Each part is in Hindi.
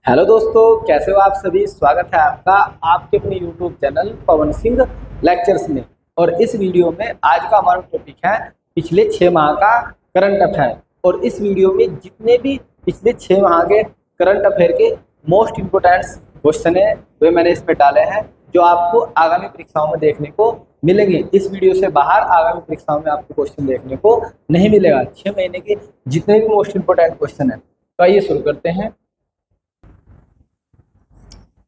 हेलो दोस्तों, कैसे हो आप सभी। स्वागत है आपका आपके अपने YouTube channel Pawan Singh lectures में। और इस वीडियो में आज का हमारा टॉपिक है पिछले 6 माह का करंट अफेयर। और इस वीडियो में जितने भी पिछले 6 माह के करंट अफेयर के मोस्ट इम्पोर्टेंट क्वेश्चन है वे मैंने इसमें डाले हैं, जो आपको आगामी परीक्षाओं में देखने को मिलेंगे। इस वीडियो से बाहर आगामी परीक्षाओं में आपको क्वेश्चन देखने को नहीं मिलेगा। 6 महीने के जितने भी मोस्ट इम्पोर्टेंट क्वेश्चन है, तो आइए शुरू करते हैं।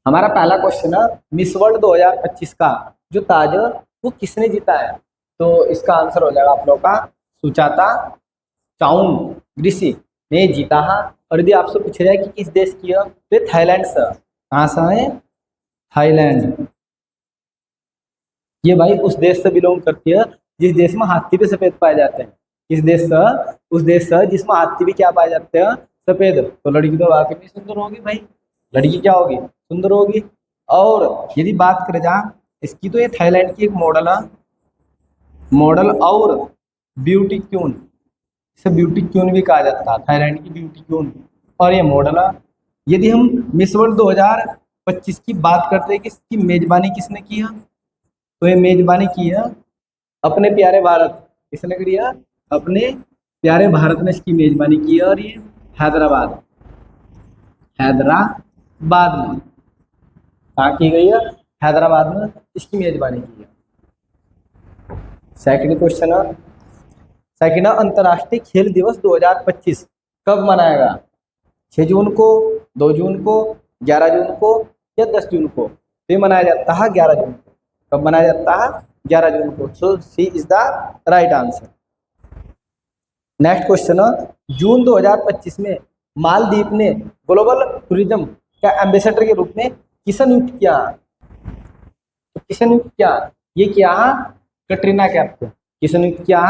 हमारा पहला क्वेश्चन है, मिस वर्ल्ड 2025 का जो ताज वो किसने जीता है। तो इसका आंसर हो जाएगा आप लोगों का सुचाता चाउंग्रिसी ने जीता है। और यदि आपसे पूछा जाए कि किस देश की है, तो ये थाईलैंड से। कहाँ से है? थाईलैंड। ये भाई उस देश से बिलोंग करती है जिस देश में हाथी पे सफेद पाए जाते हैं। किस देश से? उस देश से जिसमें हाथी भी क्या पाए जाते हैं? सफेद। तो लड़की तो वाकई में सुंदर होगी भाई। लड़की क्या होगी? सुंदर होगी। और यदि बात करें जहाँ इसकी, तो ये थाईलैंड की एक मॉडल है। मॉडल और ब्यूटी क्यून, इसे ब्यूटी क्यून भी कहा जाता है, थाईलैंड की ब्यूटी क्यून। और ये मॉडल है। यदि हम मिस वर्ल्ड 2025 की बात करते हैं कि इसकी मेजबानी किसने की है, तो ये मेजबानी की है अपने प्यारे भारत। किसने करी है? अपने प्यारे भारत ने इसकी मेजबानी की है। और ये हैदराबाद में कहाँ की गई है? हैदराबाद में इसकी मेजबानी की है। सेकंड क्वेश्चन है, सेकंड अंतर्राष्ट्रीय खेल दिवस 2025 कब मनाएगा? 6 जून को, 2 जून को, 11 जून को या 10 जून को? तो ये मनाया जाता है 11 जून को। कब मनाया जाता है? 11 जून को। So C is the right answer. Next question है, जून 2025 में मालदीव ने ग्लोबल टूरिज्म का एम्बेसडर के रूप में किसे नियुक्त किया? तो किसे नियुक्त किया? ये किया कटरीना कैफ को। किसे नियुक्त किया?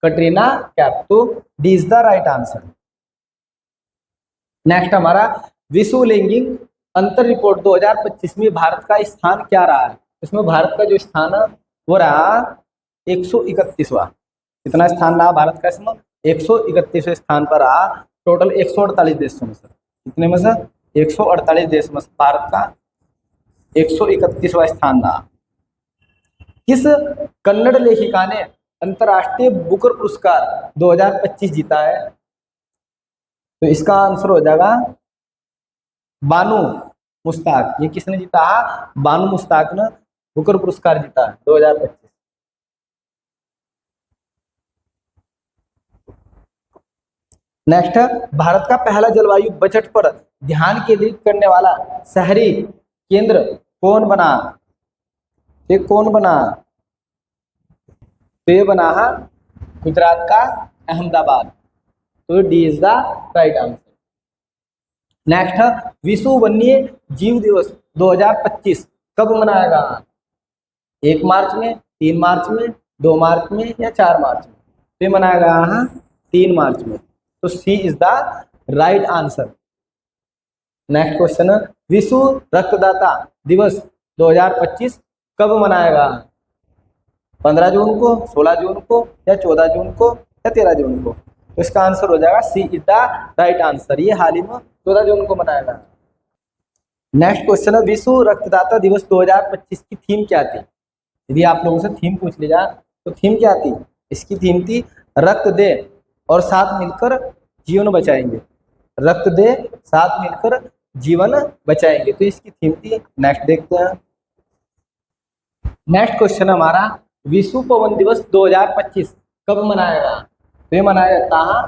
कटरीना कैफ। तो D is the right answer. Next हमारा विश्व लैंगिक अंतर रिपोर्ट 2025 में भारत का स्थान क्या रहा है? इसमें भारत का जो स्थान है वो रहा 131वां। कितना स्थान रहा भारत का? इसमें 131वें स्थान पर रहा। टोटल 148 देशों में से। कितने में से? 148 देश में से भारत का 131वां स्थान रहा। किस कन्नड़ लेखिका ने अंतर्राष्ट्रीय बुकर पुरस्कार 2025 जीता है? तो इसका आंसर हो जाएगा बानू मुश्ताक। ये किसने जीता है? बानू मुश्ताक ने बुकर पुरस्कार जीता है 2025। नेक्स्ट है, भारत का पहला जलवायु बजट पर ध्यान केंद्रित करने वाला शहरी केंद्र कौन बना? ये कौन बना? तो ये बना है गुजरात का अहमदाबाद। तो D is the right answer. Next है, विश्व वन्य जीव दिवस 2025 कब मनाएगा? 1 मार्च में, 3 मार्च में, 2 मार्च में या 4 मार्च में? तो मनाएगा 3 मार्च में। तो C is the right answer. Next question है, विश्व रक्तदाता दिवस 2025 कब मनाएगा? 15 जून को, 16 जून को या 14 जून को या 13 जून को? तो इसका आंसर हो जाएगा सी इज द राइट आंसर। ये हाल ही में 14 जून को मनाएगा। नेक्स्ट क्वेश्चन है, विश्व रक्तदाता दिवस 2025 की थीम क्या थी? यदि आप लोगों से थीम पूछ ली जाए तो थीम क्या थी? इसकी थीम थी रक्त दे और साथ मिलकर जीवन बचाएंगे। रक्त दे, साथ मिलकर जीवन बचाएंगे। तो इसकी थीम थी। नेक्स्ट देखते हैं। नेक्स्ट क्वेश्चन हमारा, विश्व पवन दिवस 2025 कब मनाएगा? तो ये मनाया जाता है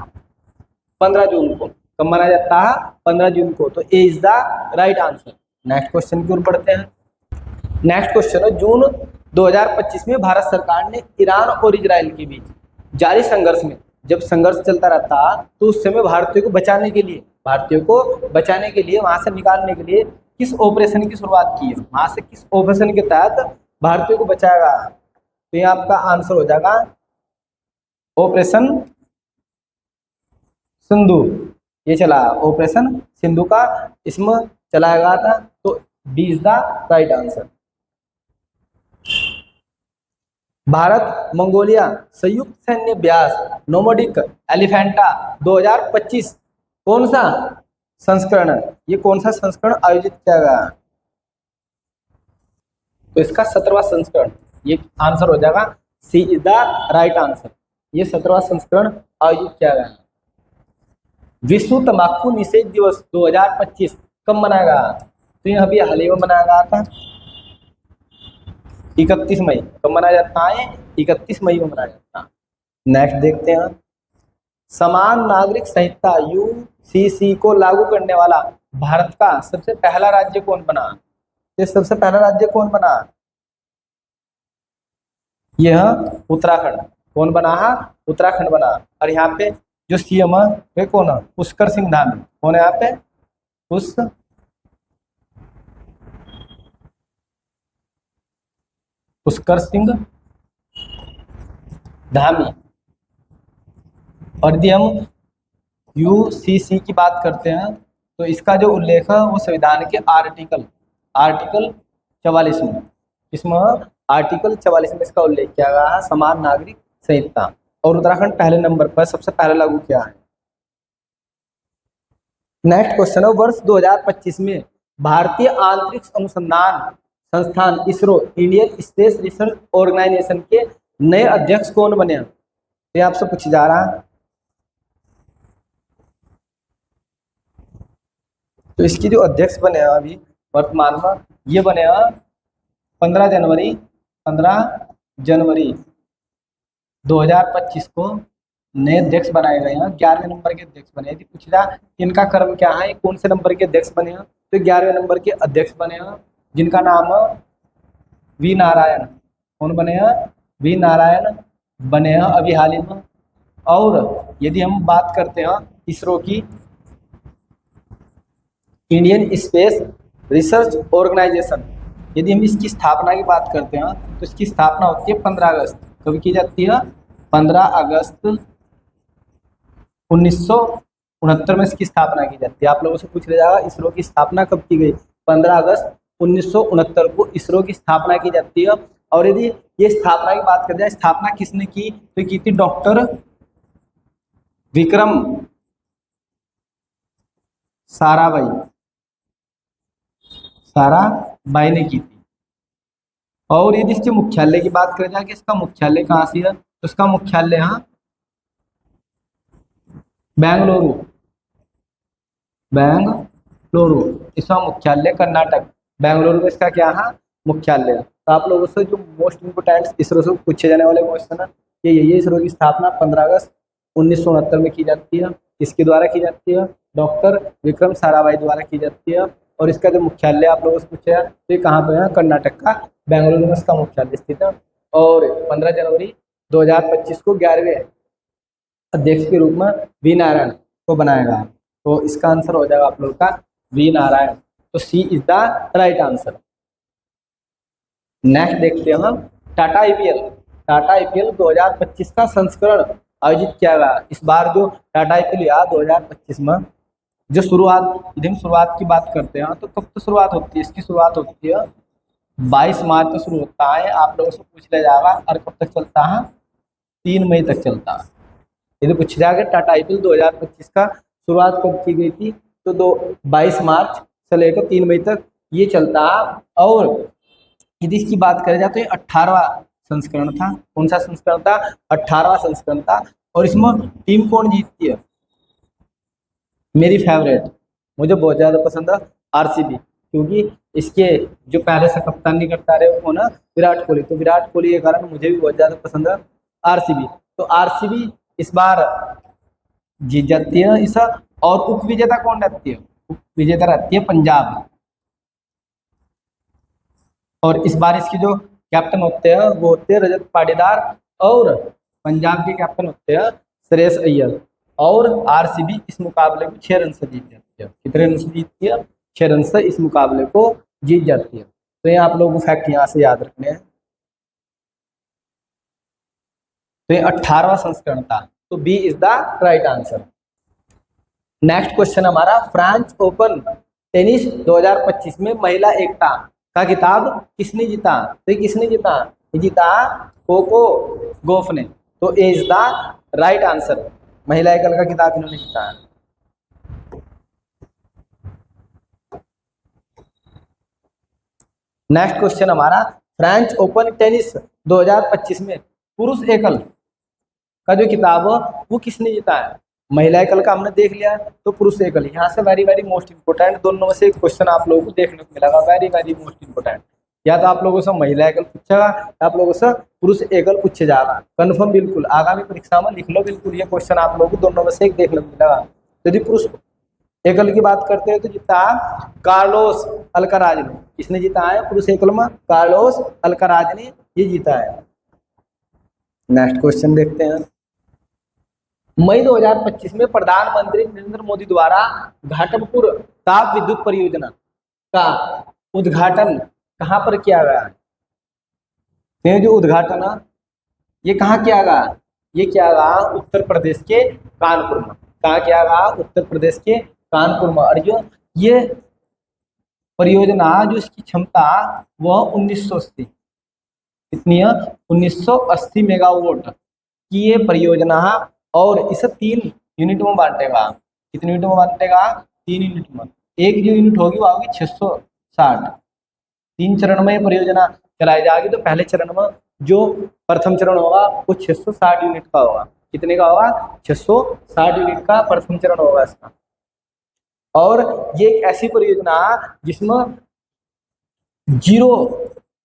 15 जून को। कब मनाया जाता है? 15 जून को। तो A is the right answer. Next question की ओर बढ़ते हैं। नेक्स्ट क्वेश्चन है, जून 2025 में भारत सरकार ने ईरान और इजराइल के बीच जारी संघर्ष में, जब संघर्ष चलता रहता तो उस समय भारतीयों को बचाने के लिए वहां से निकालने के लिए किस ऑपरेशन की शुरुआत की है? वहां से किस ऑपरेशन के तहत भारतीयों को बचाएगा? तो ये आपका आंसर हो जाएगा ऑपरेशन सिंधु। ये चला ऑपरेशन सिंधु का, इसमें चलाया गया था। तो D is the right answer. Bharat Mongolia संयुक्त सैन्य अभ्यास नोमैडिक एलिफेंटा 2025 कौन सा? संस्करण, ये कौन सा संस्करण आयोजित किया गया? तो इसका 17वां संस्करण, ये आंसर हो जाएगा, सी इज द राइट आंसर। ये 17वां संस्करण आयोजित किया गया। विश्व तंबाकू निषेध दिवस 2025 कब मनाया गया? तो ये अभी हाल ही में मनाया गया था, 31 मई। कब मनाया जाता है? 31 मई को मनाया जाता है। नेक्स्ट देखते हैं, समान नागरिक संहिता यूसीसी को लागू करने वाला भारत का सबसे पहला राज्य कौन बना? ये सबसे पहला राज्य कौन बना? यह उत्तराखंड। कौन बना है? उत्तराखंड बना। और यहाँ पे जो सीएम है वे कौन है? पुष्कर सिंह धामी। कौन है यहाँ पे? पुष्कर सिंह धामी। और यदि हम यूसीसी की बात करते हैं तो इसका जो उल्लेख है वो संविधान के आर्टिकल 44 में, इसमें आर्टिकल 44 में इसका उल्लेख किया गया है, समान नागरिक संहिता। और उत्तराखंड पहले नंबर पर सबसे पहले लागू किया है। नेक्स्ट क्वेश्चन है, वर्ष 2025 में भारतीय अंतरिक्ष अनुसंधान संस्थान ISRO Indian space research organisation के नए अध्यक्ष कौन बने? ये आपसे पूछा जा रहा है। तो इसकी जो अध्यक्ष बने हैं अभी वर्तमान में, ये बने हैं 15 जनवरी 2025 को नए अध्यक्ष बनाए गए हैं। 11वें नंबर के अध्यक्ष बने। यदि पूछा जाए इनका कर्म क्या है, कौन से नंबर के अध्यक्ष बने हैं, तो 11वें नंबर के अध्यक्ष बने हैं, जिनका नाम है वी नारायण। कौन बने हैं? वी नारायण बने हैं अभी हाल ही में। और यदि हम बात करते हैं इसरो की, इंडियन स्पेस रिसर्च ऑर्गेनाइजेशन, यदि हम इसकी स्थापना की बात करते हैं तो इसकी स्थापना होती है 15 अगस्त। कब की जाती है? 15 अगस्त 1969 में इसकी स्थापना की जाती है। आप लोगों से पूछ लिया जाएगा इसरो की स्थापना कब की गई? 15 अगस्त 1969 को इसरो की स्थापना की जाती है। और यदि ये स्थापना की बात कर जाए, स्थापना किसने की? तो की थी डॉक्टर विक्रम साराभाई ने की थी। और यदि इसके मुख्यालय की बात करें जाए कि इसका मुख्यालय कहाँ से है, तो इसका मुख्यालय यहाँ बेंगलुरु। इसका मुख्यालय कर्नाटक बेंगलुरु में इसका क्या है? मुख्यालय। तो आप लोगों से जो मोस्ट इम्पोर्टेंट इसरो से पूछे जाने वाले क्वेश्चन है ये यही है। इसरो की स्थापना 15 अगस्त 1969 में की जाती है। किसके द्वारा की जाती है? डॉक्टर विक्रम साराभाई द्वारा की जाती है। और इसका जो मुख्यालय आप लोगों से पूछे है तो ये कहाँ पे है? कर्नाटक का बेंगलुरु में इसका मुख्यालय स्थित है। और 15 जनवरी 2025 को 11वें अध्यक्ष के रूप में वी नारायण को बनाया गया। तो इसका आंसर हो जाएगा आप लोगों का वी नारायण। तो C is the right answer. Next देखते हैं हम टाटा आईपीएल 2025 का संस्करण आयोजित किया गया। इस बार जो टाटा आईपीएल 2025 में जो शुरुआत की बात करते हैं तो कब तो शुरुआत होती है? इसकी शुरुआत होती है 22 मार्च को शुरू होता है। आप लोगों से पूछ लिया जाएगा और कब तक चलता है? 3 मई तक चलता है। यदि पूछा जाएगा टाटा आईपीएल 2025 का शुरुआत कब की गई थी तो 22 मार्च से लेकर 3 मई तक ये चलता है। और यदि इसकी बात करें जाए तो ये 18वां संस्करण था। कौन सा संस्करण था? 18वां संस्करण था। और इसमें टीम कौन जीतती है? मेरी फेवरेट, मुझे बहुत ज़्यादा पसंद है आरसीबी, क्योंकि इसके जो पहले से कप्तानी करता रहे वो कौन है? विराट कोहली। तो विराट कोहली के कारण मुझे भी बहुत ज़्यादा पसंद है आरसीबी। तो आरसीबी इस बार जीत जाती है इस। और उप विजेता कौन रहती है? उप विजेता रहती है पंजाब। और इस बार इसकी जो कैप्टन होते हैं वो होते हैं रजत पाटीदार। और पंजाब के कैप्टन होते हैं श्रेयस अय्यर। और आरसीबी इस मुकाबले को 6 रन से जीत जाती है। कितने रन से जीतती है? 6 रन से इस मुकाबले को जीत जाती है। तो ये आप लोगों को फैक्ट यहाँ से याद रखने हैं। तो ये 18वां संस्करण था। तो B is the right answer. Next question हमारा, फ्रांस ओपन टेनिस 2025 में महिला एकता का खिताब किसने जीता? तो किसने जीता? जीता कोको गॉफ ने। तो A is the right answer. महिला एकल का खिताब इन्होंने जीता है। नेक्स्ट क्वेश्चन हमारा, फ्रेंच ओपन टेनिस 2025 में पुरुष एकल का जो किताब है वो किसने जीता है? महिला एकल का हमने देख लिया, तो पुरुष एकल। यहाँ से वेरी वेरी मोस्ट इंपोर्टेंट दोनों में से एक क्वेश्चन आप लोगों को देखने को मिलेगा, वेरी वेरी मोस्ट इंपोर्टेंट। या तो आप लोगों से महिला एकल पूछेगा या आप लोगों से पुरुष एकल पूछे जाएगा, कन्फर्म बिल्कुल। आगामी परीक्षा में लिख लो बिल्कुल, ये क्वेश्चन आप लोगों को दोनों में से एक देखने को मिलेगा। यदि पुरुष एकल की बात करते हैं तो जीता कार्लोस अल्काराज ने। किसने जीता है पुरुष एकल में? कार्लोस अल्काराज ने ये जीता है। नेक्स्ट क्वेश्चन देखते हैं। मई 2025 में प्रधानमंत्री नरेंद्र मोदी द्वारा घाटमपुर ताप विद्युत परियोजना का उद्घाटन कहां पर किया गया है? ये जो उद्घाटन है ये कहाँ किया गया? ये किया गया उत्तर प्रदेश के कानपुर में। कहाँ किया गया? उत्तर प्रदेश के कानपुर में। और जो ये परियोजना जो इसकी क्षमता वह 1980 कितनी है? 1980 मेगावाट की ये परियोजना है। और इसे 3 यूनिट में बांटेगा। कितने यूनिट में बांटेगा? 3 यूनिट में। एक जो यूनिट होगी वो होगी 660। 3 चरण में ये परियोजना चलाई जाएगी। तो पहले चरण में जो प्रथम चरण होगा वो 660 यूनिट का होगा। कितने का होगा? 660 यूनिट का प्रथम चरण होगा इसका। और ये एक ऐसी परियोजना जिसमें जीरो,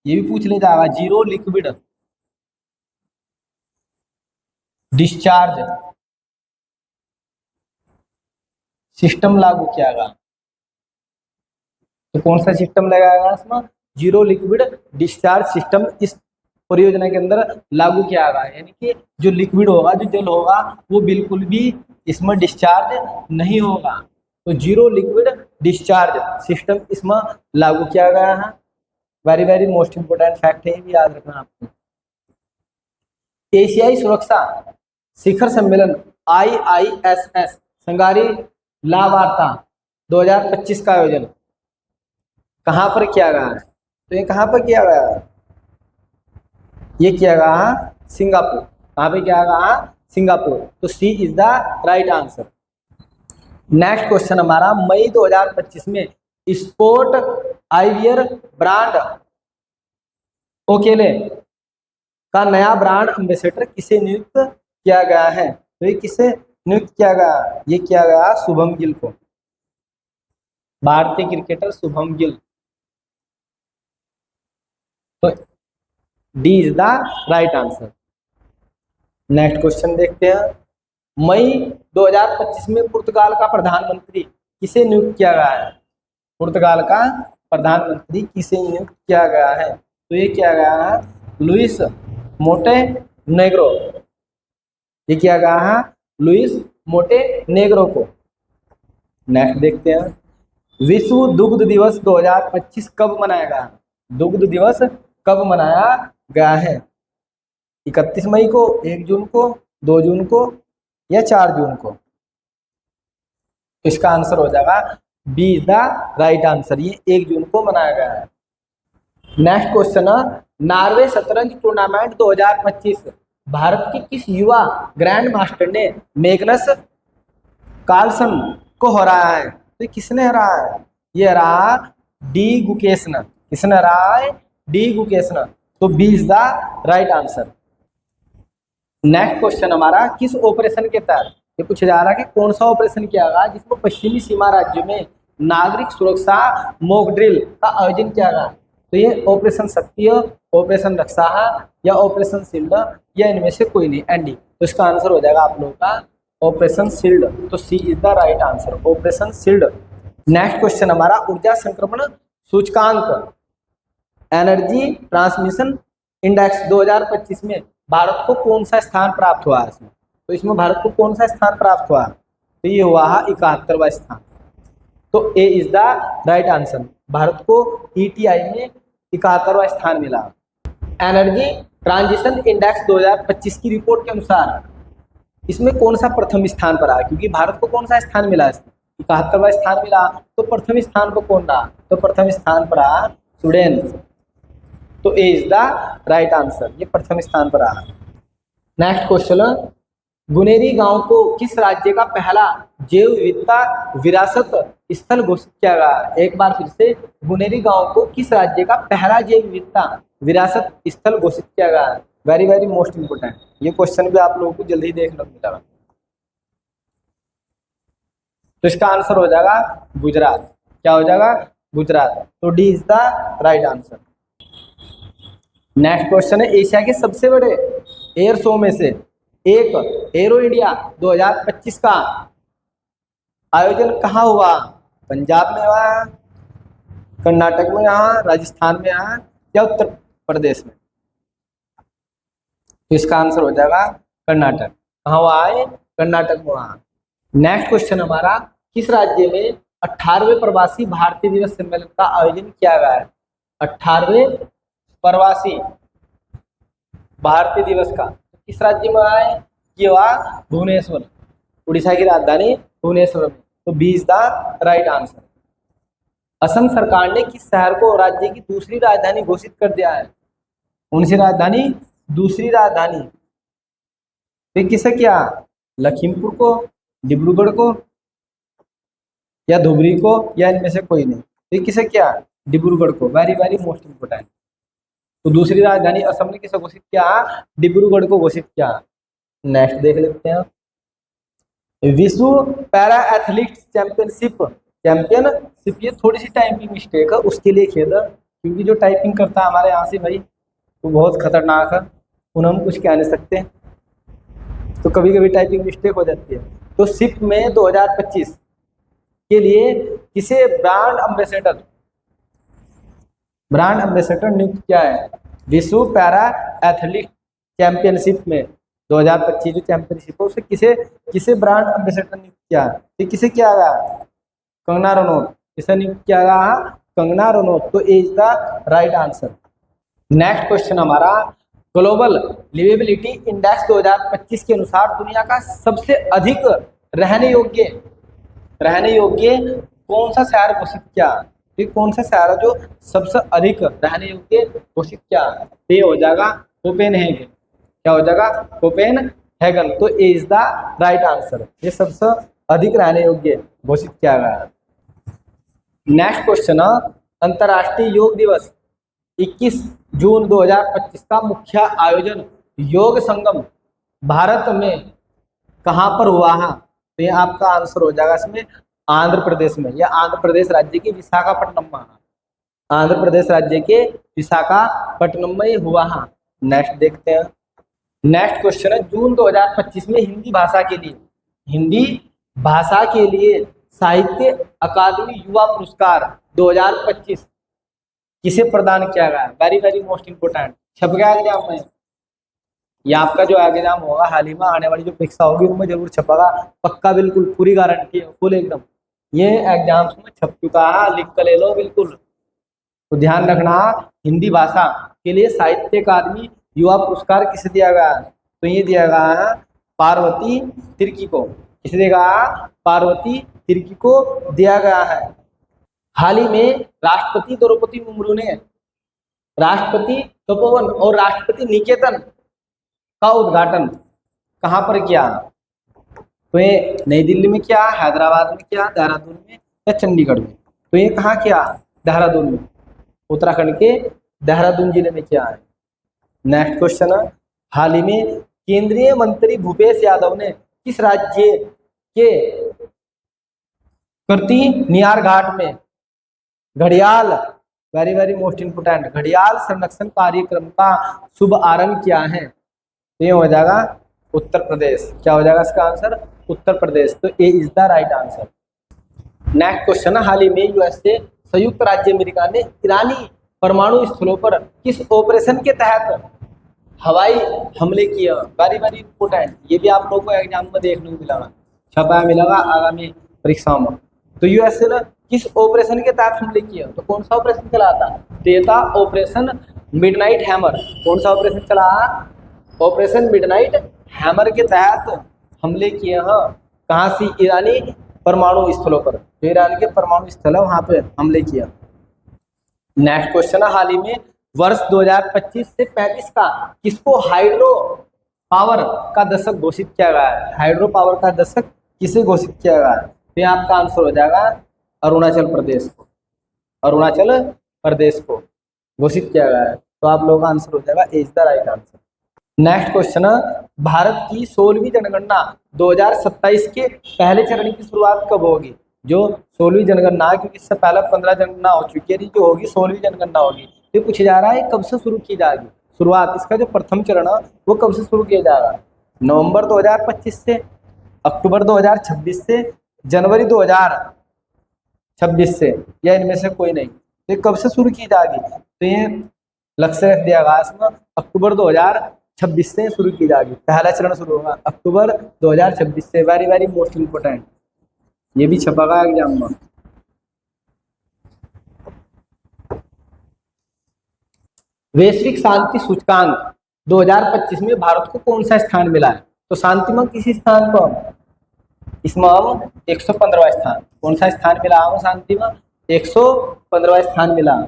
ये भी पूछ ले जाएगा, जीरो लिक्विड डिस्चार्ज सिस्टम लागू किया गया। तो कौन सा सिस्टम लगाया गया इसमें? जीरो लिक्विड डिस्चार्ज सिस्टम इस परियोजना के अंदर लागू किया गया। यानी कि जो लिक्विड होगा, जो जल होगा, वो बिल्कुल भी इसमें डिस्चार्ज नहीं होगा। तो जीरो लिक्विड डिस्चार्ज सिस्टम इसमें लागू किया गया है। Very very most important fact है, ये भी याद रखना आपको। एशियाई सुरक्षा शिखर सम्मेलन IISS संगारी लावार्ता 2025 का आयोजन कहाँ पर किया गया है? तो ये कहाँ पर किया गया है? ये किया गया है सिंगापुर। कहाँ पे किया गया है? सिंगापुर। तो C is the right answer. Next question हमारा, मई 2025 में स्पोर्ट आईवियर ब्रांड ओकेले का नया ब्रांड एम्बेसडर किसे नियुक्त किया गया है? तो ये किसे नियुक्त किया गया? ये किया गया शुभम गिल को, भारतीय क्रिकेटर शुभम गिल। तो D is the right answer. Next question देखते हैं। मई 2025 में पुर्तगाल का प्रधानमंत्री किसे नियुक्त किया गया है? पुर्तगाल का प्रधानमंत्री किसे नियुक्त किया गया है? तो ये किया गया है लुइस मोंटेनेग्रो। ये किया गया है लुइस मोंटेनेग्रो को। नेक्स्ट देखते हैं। विश्व दुग्ध दिवस 2025 कब मनाया गया? दुग्ध दिवस कब मनाया गया है? 31 मई को, 1 जून को, 2 जून को या 4 जून को? इसका आंसर हो जाएगा B is the right answer. ये 1 जून को मनाया गया है। नेक्स्ट क्वेश्चन है, नॉर्वे शतरंज टूर्नामेंट 2025 भारत के किस युवा ग्रैंड मास्टर ने मैग्नस कार्लसन को हराया है? तो किसने हराया है? ये हरा डी गुकेशन। किसने हराया है? डी गुकेशन। तो B is the right answer. Next question हमारा, किस ऑपरेशन के तहत ये पूछा जा रहा है कि कौन सा ऑपरेशन किया गया जिसमें पश्चिमी सीमा राज्यों में नागरिक सुरक्षा मॉक ड्रिल का आयोजन किया गया? तो ये ऑपरेशन शक्ति, ऑपरेशन रक्षा या ऑपरेशन शील्ड या इनमें से कोई नहीं, एनडी। तो इसका आंसर हो जाएगा आप लोगों का ऑपरेशन शील्ड। तो C is the right answer, operation shield. Next question हमारा, ऊर्जा संक्रमण सूचकांक एनर्जी ट्रांसमिशन इंडेक्स 2025 में भारत को कौन सा स्थान प्राप्त हुआ है इसमें? तो इसमें भारत को कौन सा स्थान प्राप्त हुआ? तो ये हुआ है 71वां स्थान। तो A is the right answer. भारत को ETI में 71वां स्थान मिला। एनर्जी ट्रांजिशन इंडेक्स 2025 की रिपोर्ट के अनुसार इसमें कौन सा प्रथम स्थान पर आया? क्योंकि भारत को कौन सा स्थान मिला? 71वां स्थान मिला। तो प्रथम स्थान पर कौन रहा? तो प्रथम स्थान पर आया स्वीडन। तो A is the right answer. ये प्रथम स्थान पर आया। नेक्स्ट क्वेश्चन, गुनेरी गांव को किस राज्य का पहला जैव विविधता विरासत स्थल घोषित किया गया? एक बार फिर से, गुनेरी गांव को किस राज्य का पहला जैव विविधता विरासत स्थल घोषित किया गया? वेरी वेरी मोस्ट इंपोर्टेंट, ये क्वेश्चन भी आप लोगों को जल्दी देखने को मिलेगा। तो इसका आंसर हो जाएगा गुजरात। क्या हो जाएगा? गुजरात। तो D is the right answer. Next question है, एशिया के सबसे बड़े एयर शो में से एक एरो इंडिया 2025 का आयोजन कहाँ हुआ? पंजाब में हुआ, कर्नाटक में हुआ, राजस्थान में हुआ या उत्तर प्रदेश में? तो इसका आंसर हो जाएगा कर्नाटक। कहाँ हुआ है? कर्नाटक में हुआ। नेक्स्ट क्वेश्चन हमारा, किस राज्य में 18वें प्रवासी भारतीय दिवस सम्मेलन का आयोजन किया गया है? 18वें प्रवासी भारतीय दिवस का किस राज्य में आए? ये हुआ भुवनेश्वर, उड़ीसा की राजधानी भुवनेश्वर में। तो B is the right answer. Assam सरकार ने किस शहर को राज्य की दूसरी राजधानी घोषित कर दिया है? कौन सी राजधानी? दूसरी राजधानी। तो किसे क्या? लखीमपुर को, डिब्रूगढ़ को या धुबरी को, या इनमें से कोई नहीं। तो किसे क्या? डिब्रूगढ़ को। Very very most important. तो दूसरी राजधानी असम ने किसे घोषित किया? डिब्रूगढ़ को घोषित किया। नेक्स्ट देख लेते हैं, विश्व पैरा एथलीट चैंपियनशिप। ये थोड़ी सी टाइपिंग मिस्टेक है, उसके लिए खेद है, क्योंकि जो टाइपिंग करता है हमारे यहाँ से भाई वो बहुत खतरनाक है, उन्हें हम कुछ कह नहीं सकते, तो कभी कभी टाइपिंग मिस्टेक हो जाती है। तो सिप में 2025 के लिए किसे ब्रांड एम्बेसडर नियुक्त किया है? विश्व पैरा एथलीट चैंपियनशिप में 2025 जो चैंपियनशिप है, उसे किसे ब्रांड एम्बेसडर नियुक्त किया है? तो किसे किया गया? कंगना रनौत। किसे नियुक्त किया गया? कंगना रनौत। तो A is the right answer. Next question हमारा, ग्लोबल लिवेबिलिटी इंडेक्स 2025 के अनुसार दुनिया का सबसे अधिक रहने योग्य कौन सा शहर घोषित किया? ये कौन सा शहर है जो सबसे अधिक रहने योग्य घोषित किया? ये हो जाएगा कोपेनहेगन। क्या हो जाएगा? कोपेनहेगन। तो A is the right answer. ये सबसे अधिक रहने योग्य घोषित किया गया। नेक्स्ट क्वेश्चन है, अंतर्राष्ट्रीय योग दिवस 21 जून 2025 का मुख्य आयोजन योग संगम भारत में कहाँ पर हुआ है? तो ये आपका आंसर हो जाएगा इसमें आंध्र प्रदेश में, या आंध्र प्रदेश राज्य के विशाखापट्टनम में। आंध्र प्रदेश राज्य के विशाखापट्टनम में हुआ है। नेक्स्ट देखते हैं। नेक्स्ट क्वेश्चन है, जून 2025 में हिंदी भाषा के लिए साहित्य अकादमी युवा पुरस्कार 2025 किसे प्रदान किया गया? वेरी वेरी मोस्ट इंपोर्टेंट, छप गया एग्जाम में। ये आपका जो एग्जाम होगा हाल ही में आने वाली जो परीक्षा होगी उनमें जरूर छपेगा, पक्का, बिल्कुल, पूरी गारंटी है, फुल एकदम। ये एग्जाम्स में छप चुका है, लिख कर ले लो बिल्कुल। तो ध्यान रखना, हिंदी भाषा के लिए साहित्य अकादमी युवा पुरस्कार किसे दिया गया? तो ये दिया गया है पार्वती तिर्की को। किसे दिया गया? पार्वती तिर्की को दिया गया है। हाल ही में राष्ट्रपति द्रौपदी मुर्मू ने राष्ट्रपति तपोवन और राष्ट्रपति निकेतन का उद्घाटन कहाँ पर किया? तो ये नई दिल्ली में किया, हैदराबाद में किया, देहरादून में या चंडीगढ़ में? तो ये कहाँ किया? देहरादून में, उत्तराखंड के देहरादून जिले में किया है। नेक्स्ट क्वेश्चन है, हाल ही में केंद्रीय मंत्री भूपेश यादव ने किस राज्य के करती नियार घाट में घड़ियाल, वेरी वेरी मोस्ट इंपोर्टेंट, घड़ियाल संरक्षण कार्यक्रम का शुभ आरंभ किया है? तो ये हो जाएगा उत्तर प्रदेश। क्या हो जाएगा इसका आंसर? उत्तर प्रदेश। तो A is the right answer. Next question है, हाल ही में यूएसए संयुक्त राज्य अमेरिका ने ईरानी परमाणु स्थलों पर किस ऑपरेशन के तहत हवाई हमले किए? वेरी वेरी इंपोर्टेंट, ये भी आप लोगों को एग्जाम में देखने को मिलेगा, छपा मिलेगा आगामी परीक्षाओं में। तो यूएसए ने किस ऑपरेशन के तहत हमले किए? तो कौन सा ऑपरेशन चला था? देता ऑपरेशन मिडनाइट हैमर। कौन सा ऑपरेशन चला? ऑपरेशन मिडनाइट हैमर के तहत हमले किए हैं। कहाँ से? ईरानी परमाणु स्थलों पर। जो ईरान के परमाणु स्थल है वहां पे हमले किया। नेक्स्ट क्वेश्चन है, हाल ही में वर्ष 2025 से 35 का किसको हाइड्रो पावर का दशक घोषित किया गया है? हाइड्रो पावर का दशक किसे घोषित किया गया है? तो यहाँ आपका आंसर हो जाएगा अरुणाचल प्रदेश को। अरुणाचल प्रदेश को घोषित किया गया है। तो आप लोगों का आंसर हो जाएगा is the right answer. Next question, Bharat की 16वीं जनगणना 2027 के पहले चरण की शुरुआत कब होगी? जो 16वीं जनगणना, क्योंकि इससे पहले 15 जनगणना हो चुकी है, जो होगी 16वीं जनगणना होगी। तो पूछा जा रहा है कब से शुरू की जाएगी शुरुआत, इसका जो प्रथम चरण है वो कब से शुरू किया जाएगा? नवंबर 2025 से, अक्टूबर 2026 से, जनवरी 2026 से, या इनमें से कोई नहीं? तो ये कब से शुरू की जाएगी? तो ये लक्ष्य रख दिया गया इसमें अक्टूबर 2026 से शुरू की जाएगी। पहला चरण शुरू होगा अक्टूबर 2026 से। वेरी वेरी मोस्ट इंपोर्टेंट, ये भी छपेगा एग्जाम में। वैश्विक शांति सूचकांक 2025 में भारत को कौन सा स्थान मिला है? तो शांति में किसी स्थान को इसमें हम 115वां स्थान, कौन सा स्थान मिला है शांति में? 115वां स्थान मिला,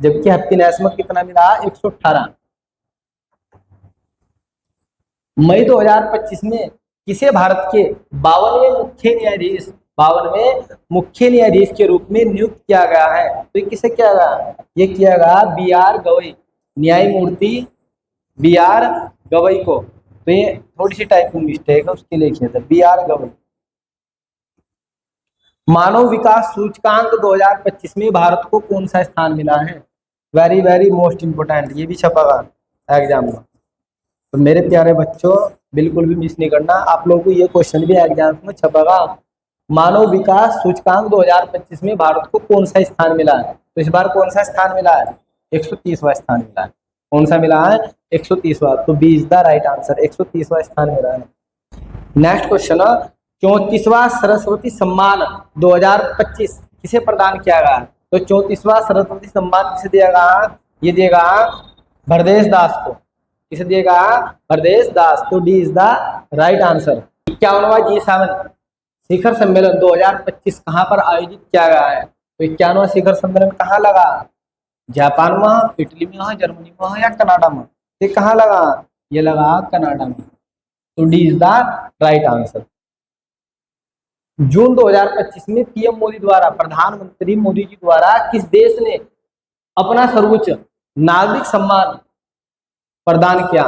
जबकि हैप्पीनेस में कितना मिला? 118। मई 2025 में किसे भारत के 52वें मुख्य न्यायाधीश के रूप में नियुक्त किया गया है? तो ये किसे किया गया? ये किया गया बी आर गवई, न्यायमूर्ति बी आर गवई को। तो ये थोड़ी सी टाइपिंग मिस्टेक है, उसके लिए किया था बी आर गवई। मानव विकास सूचकांक 2025 में भारत को कौन सा स्थान मिला है? वेरी वेरी मोस्ट इंपोर्टेंट, ये भी छपेगा एग्जाम में। तो मेरे प्यारे बच्चों बिल्कुल भी मिस नहीं करना, आप लोगों को ये क्वेश्चन भी एग्जाम में छपेगा। मानव विकास सूचकांक 2025 में भारत को कौन सा स्थान मिला है? तो इस बार कौन सा स्थान मिला है? 130वां स्थान मिला है। कौन सा मिला है? 130वां। तो B is the right answer, 130वां स्थान मिला है। नेक्स्ट क्वेश्चन, 34वां सरस्वती सम्मान 2025 किसे प्रदान किया गया? तो 34वां सरस्वती सम्मान किसे दिया गया? ये दिएगा भरदेश दास को। किसे दिएगा? भरदेश दास। तो D is the right answer. 51वां G7 शिखर सम्मेलन 2025 कहाँ पर आयोजित किया गया है? तो 51वां शिखर सम्मेलन कहाँ लगा? जापान में, इटली में हो, जर्मनी में हो, या कनाडा में? ये कहाँ लगा? ये लगा कनाडा में। तो D is the right answer. जून 2025 में पीएम मोदी द्वारा, प्रधानमंत्री मोदी जी द्वारा किस देश ने अपना सर्वोच्च नागरिक सम्मान प्रदान किया?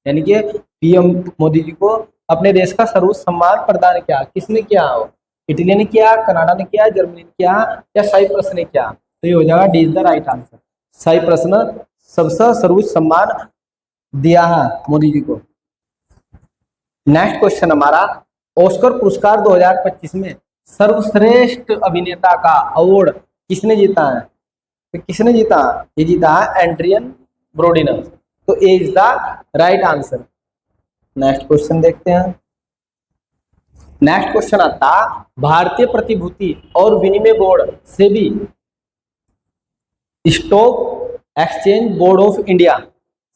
यानी कि पीएम मोदी जी को अपने देश का सर्वोच्च सम्मान प्रदान किया, किसने किया? इटली ने किया, कनाडा ने किया, जर्मनी ने किया, या साइप्रस ने किया? तो ये हो जाएगा D is the right answer. Cyprus ने सबसे सर्वोच्च सम्मान दिया है मोदी जी को। नेक्स्ट क्वेश्चन हमारा, ऑस्कर पुरस्कार 2025 में सर्वश्रेष्ठ अभिनेता का अवार्ड किसने जीता है? तो किसने जीता? ये जीता है एड्रियन ब्रोडी ने। तो A is the right answer. Next question देखते हैं। नेक्स्ट क्वेश्चन आता, भारतीय प्रतिभूति और विनिमय board SEBI, stock exchange board of India,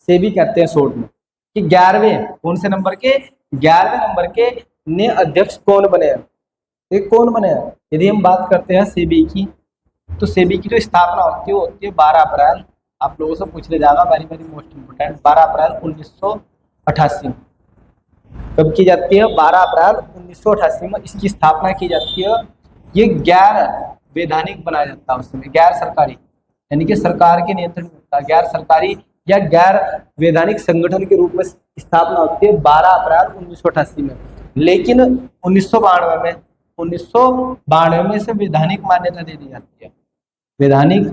SEBI कहते हैं शॉर्ट में, कि 11वें कौन से नंबर के? 11वें नंबर के ने अध्यक्ष कौन बने? ये कौन बने? यदि हम बात करते हैं सेबी की, तो सेबी की जो स्थापना होती है 12 अप्रैल, आप लोगों से पूछ ले जाएगा, वेरी वेरी मोस्ट इंपोर्टेंट, 12 अप्रैल 1988 कब की जाती है? 12 अप्रैल 1988 में इसकी स्थापना की जाती है। ये गैर वैधानिक बनाया जाता है उस समय, गैर सरकारी, यानी कि सरकार के नियंत्रण में होता है, गैर सरकारी या गैर वैधानिक संगठन के रूप में स्थापना होती है 12 अप्रैल 1988 में। लेकिन 1992 में इसे वैधानिक मान्यता दे दी जाती है। वैधानिक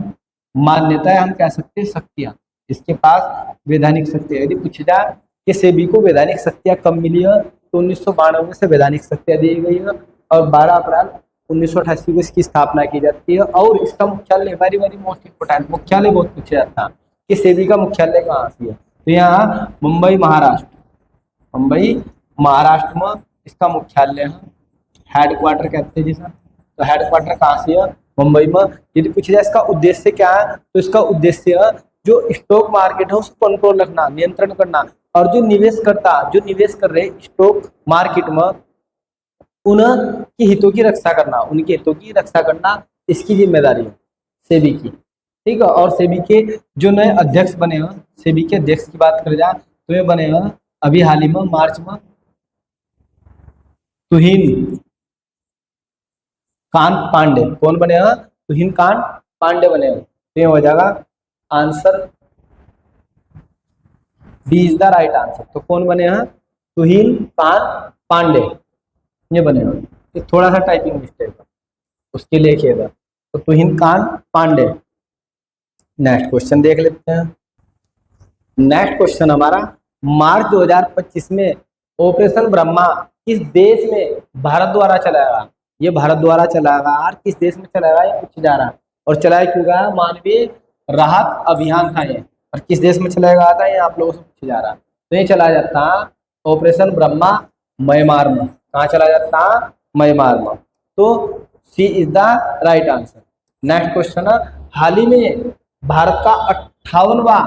मान्यता हम कह सकते हैं शक्तियां, इसके पास वैधानिक शक्ति है। यदि पूछा जाए कि सेबी को वैधानिक शक्तियां कब मिली है, तो 1992 में से वैधानिक शक्तियां दी गई है और 12 अप्रैल 1988 को इसकी स्थापना की जाती है। और इसका मुख्यालय, वेरी वेरी मोस्ट इंपोर्टेंट, मुख्यालय बहुत पूछा जाता है कि सेबी का मुख्यालय कहाँ से है? तो यहाँ मुंबई महाराष्ट्र, मुंबई महाराष्ट्र में इसका मुख्यालय है, हेडक्वार्टर कहते हैं जिसे। तो हेडक्वार्टर कहाँ से है? मुंबई में। यदि पूछा जाए इसका उद्देश्य क्या है, तो इसका उद्देश्य है जो स्टॉक मार्केट है उसको कंट्रोल रखना, नियंत्रण करना, और जो निवेश कर रहे स्टॉक मार्केट में उनके हितों की रक्षा करना, उनके हितों की रक्षा करना इसकी जिम्मेदारी है सेबी की, ठीक है। और सेबी के जो नए अध्यक्ष बने हैं, सेबी के अध्यक्ष की बात कर जाए तो ये बने हैं अभी हाल ही में मार्च में तुहिन कांत पांडे कौन बने हैं? तुहिन कांत पांडे बने हैं। तो ये हो जाएगा answer D is the right answer. तो कौन बने हैं? तुहिन कांत पांडे ये बने हैं। ये थोड़ा सा टाइपिंग मिस्टेक है, उसके लिए लिखिएगा। तो तुहिन कांत पांडे। नेक्स्ट क्वेश्चन देख लेते हैं। नेक्स्ट क्वेश्चन हमारा, मार्च 2025 में ऑपरेशन ब्रह्मा किस देश में भारत द्वारा चलाया गया? ये भारत द्वारा चलाया गया और किस देश में चलाया गया ये पूछा जा रहा है। और चलाया क्यों गया? मानवीय राहत अभियान था ये। और किस देश में चलाया गया था ये आप लोगों से पूछा जा रहा है। तो ये चलाया जाता ऑपरेशन ब्रह्मा म्यांमार में। कहाँ चलाया जाता? म्यांमार में। तो C is the right answer. Next question है, हाल ही में भारत का 58वां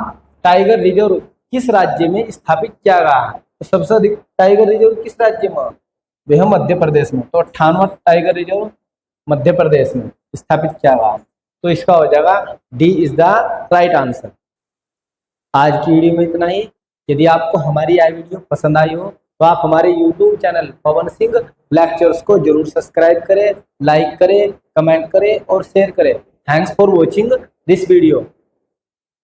टाइगर रिजर्व किस राज्य में स्थापित किया गया है? तो सबसे अधिक टाइगर रिजर्व किस राज्य में? वह मध्य प्रदेश में। तो 58वां टाइगर रिजर्व मध्य प्रदेश में स्थापित किया गया। तो इसका हो जाएगा D is the right answer. आज की वीडियो में इतना ही। यदि आपको हमारी यह वीडियो पसंद आई हो तो आप हमारे YouTube channel Pawan Singh lectures को जरूर सब्सक्राइब करें, लाइक करें, कमेंट करें और शेयर करें। Thanks for watching this video.